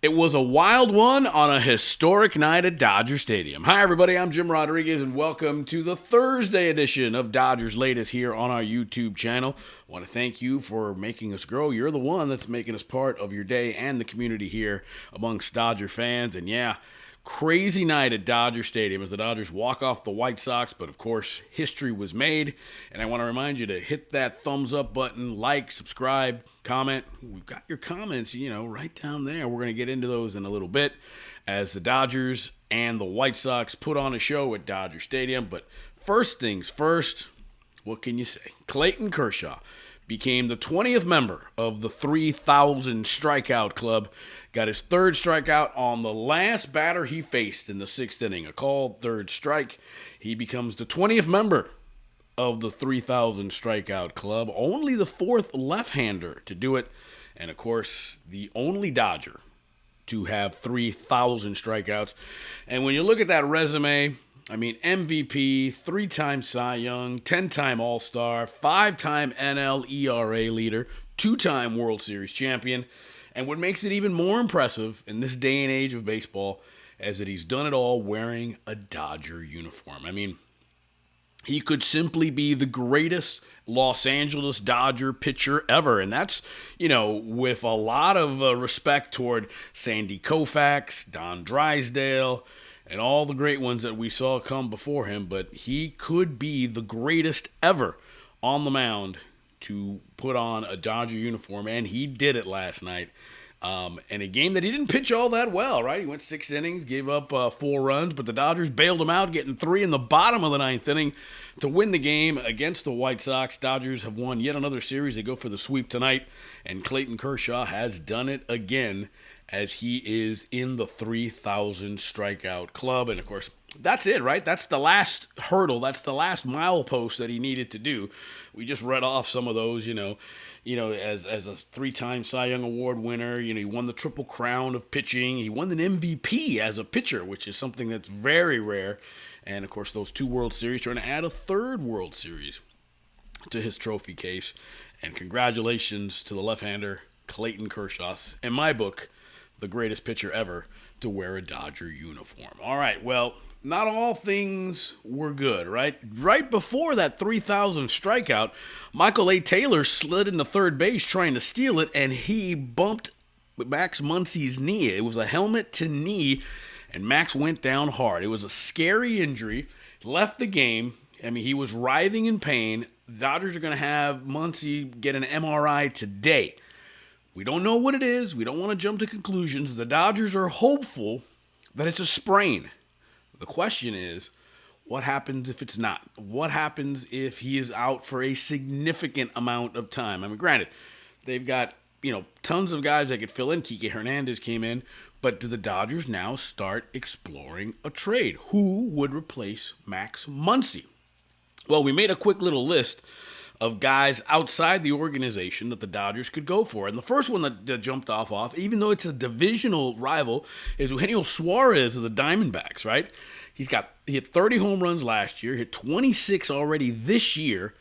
It was a wild one on a historic night at Dodger Stadium. Hi, everybody. I'm Jim Rodriguez, and welcome to the Thursday edition of Dodgers Latest here on our YouTube channel. I want to thank you for making us grow. You're the one that's making us part of your day and the community here amongst Dodger fans. And yeah, crazy night at Dodger Stadium as the Dodgers walk off the White Sox, but of course, history was made. And I want to remind you to hit that thumbs up button, like, subscribe, comment. We've got your comments, right down there. We're going to get into those in a little bit as the Dodgers and the White Sox put on a show at Dodger Stadium. But first things first, what can you say? Clayton Kershaw became the 20th member of the 3,000 strikeout club. Got his third strikeout on the last batter he faced in the sixth inning. A called third strike. He becomes the 20th member of the 3,000 strikeout club. Only the fourth left-hander to do it. And, of course, the only Dodger to have 3,000 strikeouts. And when you look at that resume, MVP, 3-time Cy Young, 10-time All-Star, 5-time NL ERA leader, 2-time World Series champion. And what makes it even more impressive in this day and age of baseball is that he's done it all wearing a Dodger uniform. He could simply be the greatest Los Angeles Dodger pitcher ever. And that's, with a lot of respect toward Sandy Koufax, Don Drysdale, and all the great ones that we saw come before him. But he could be the greatest ever on the mound to put on a Dodger uniform. And he did it last night. In a game that he didn't pitch all that well, right? He went 6 innings, gave up 4 runs, but the Dodgers bailed him out, getting 3 in the bottom of the 9th inning to win the game against the White Sox. Dodgers have won yet another series. They go for the sweep tonight, and Clayton Kershaw has done it again as he is in the 3,000 strikeout club. And, of course, that's it, right? That's the last hurdle. That's the last milepost that he needed to do. We just read off some of those, as a 3-time Cy Young Award winner. He won the Triple Crown of pitching. He won an MVP as a pitcher, which is something that's very rare. And, of course, those 2 World Series, trying to add a 3rd World Series to his trophy case. And congratulations to the left-hander, Clayton Kershaw. In my book, the greatest pitcher ever to wear a Dodger uniform. All right, well, not all things were good, right? Right before that 3,000 strikeout, Michael A. Taylor slid into third base trying to steal it, and he bumped Max Muncy's knee. It was a helmet to knee, and Max went down hard. It was a scary injury. Left the game. He was writhing in pain. The Dodgers are going to have Muncy get an MRI today. We don't know what it is. We don't want to jump to conclusions. The Dodgers are hopeful that it's a sprain. The question is, what happens if it's not? What happens if he is out for a significant amount of time? Granted, they've got, tons of guys that could fill in. Teoscar Hernandez came in. But do the Dodgers now start exploring a trade? Who would replace Max Muncy? Well, we made a quick little list of guys outside the organization that the Dodgers could go for. And the first one that jumped off, even though it's a divisional rival, is Eugenio Suarez of the Diamondbacks, right? He hit 30 home runs last year, hit 26 already this year,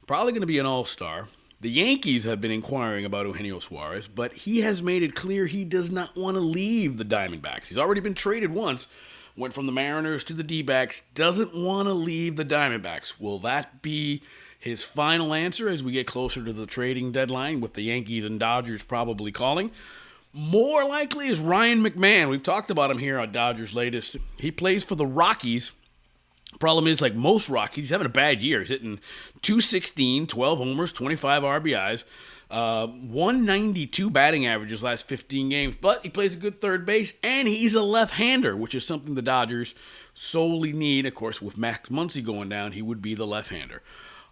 probably going to be an all-star. The Yankees have been inquiring about Eugenio Suarez, but he has made it clear he does not want to leave the Diamondbacks. He's already been traded once, went from the Mariners to the D-backs, doesn't want to leave the Diamondbacks. Will that be his final answer as we get closer to the trading deadline, with the Yankees and Dodgers probably calling? More likely is Ryan McMahon. We've talked about him here on Dodgers Latest. He plays for the Rockies. Problem is, like most Rockies, he's having a bad year. He's hitting .216, 12 homers, 25 RBIs, 192 batting averages last 15 games. But he plays a good third base, and he's a left-hander, which is something the Dodgers solely need. Of course, with Max Muncy going down, he would be the left-hander.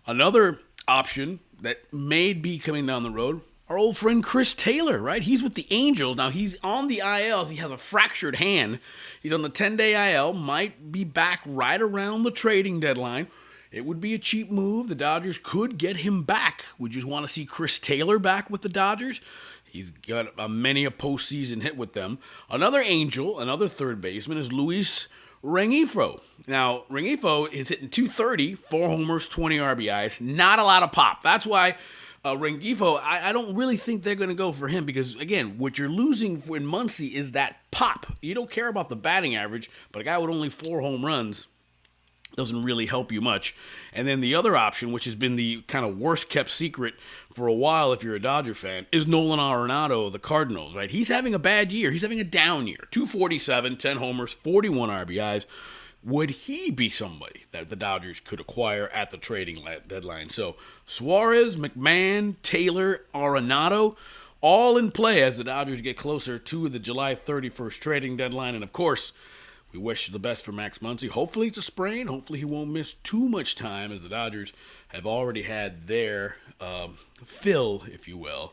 Another option that may be coming down the road, our old friend Chris Taylor, right? He's with the Angels. Now, he's on the IL. He has a fractured hand. He's on the 10-day IL, might be back right around the trading deadline. It would be a cheap move. The Dodgers could get him back. We just want to see Chris Taylor back with the Dodgers. He's got many a postseason hit with them. Another Angel, another third baseman, is Luis Rengifo. Now, Rengifo is hitting .230, 4 homers, 20 RBIs. Not a lot of pop. That's why Rengifo, I don't really think they're going to go for him because, again, what you're losing in Muncy is that pop. You don't care about the batting average, but a guy with only 4 home runs doesn't really help you much. And then the other option, which has been the kind of worst kept secret for a while if you're a Dodger fan, is Nolan Arenado of the Cardinals, right? He's having a bad year. He's having a down year. 247, 10 homers, 41 RBIs. Would he be somebody that the Dodgers could acquire at the trading deadline? So Suarez, McMahon, Taylor, Arenado, all in play as the Dodgers get closer to the July 31st trading deadline. And of course, we wish the best for Max Muncy. Hopefully it's a sprain. Hopefully he won't miss too much time as the Dodgers have already had their fill, if you will,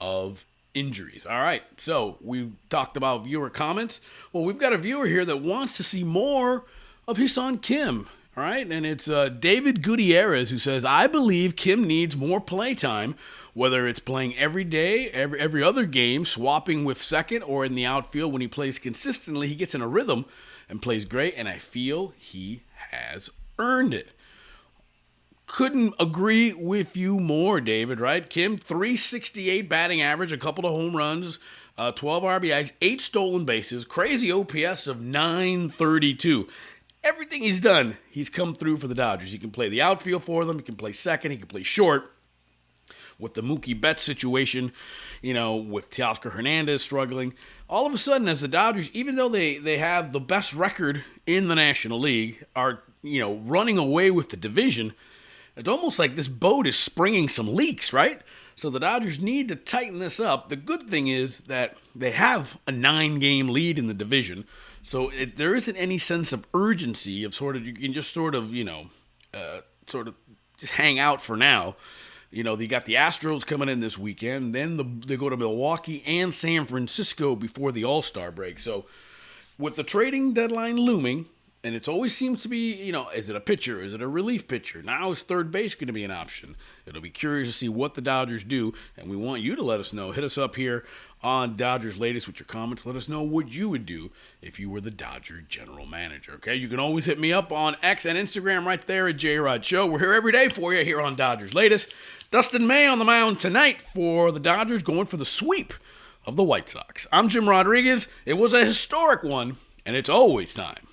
of injuries. All right, so we talked about viewer comments. Well, we've got a viewer here that wants to see more of Ha-Seong Kim. All right, and it's David Gutierrez who says, I believe Kim needs more play time, whether it's playing every day, every other game, swapping with second, or in the outfield when he plays consistently. He gets in a rhythm and plays great, and I feel he has earned it. Couldn't agree with you more, David, right? Kim, 368 batting average, a couple of home runs, 12 RBIs, 8 stolen bases, crazy OPS of 932. Everything he's done, he's come through for the Dodgers. He can play the outfield for them. He can play second. He can play short. With the Mookie Betts situation, with Teoscar Hernandez struggling, all of a sudden, as the Dodgers, even though they have the best record in the National League, are, running away with the division, it's almost like this boat is springing some leaks, right? So the Dodgers need to tighten this up. The good thing is that they have a 9-game lead in the division, so there isn't any sense of urgency of you can just just hang out for now. They got the Astros coming in this weekend. Then they go to Milwaukee and San Francisco before the All-Star break. So with the trading deadline looming, and it always seems to be, is it a pitcher? Is it a relief pitcher? Now is third base going to be an option? It'll be curious to see what the Dodgers do, and we want you to let us know. Hit us up here on Dodgers Latest with your comments. Let us know what you would do if you were the Dodger general manager, okay? You can always hit me up on X and Instagram right there at JRod Show. We're here every day for you here on Dodgers Latest. Dustin May on the mound tonight for the Dodgers, going for the sweep of the White Sox. I'm Jim Rodriguez. It was a historic one, and it's always time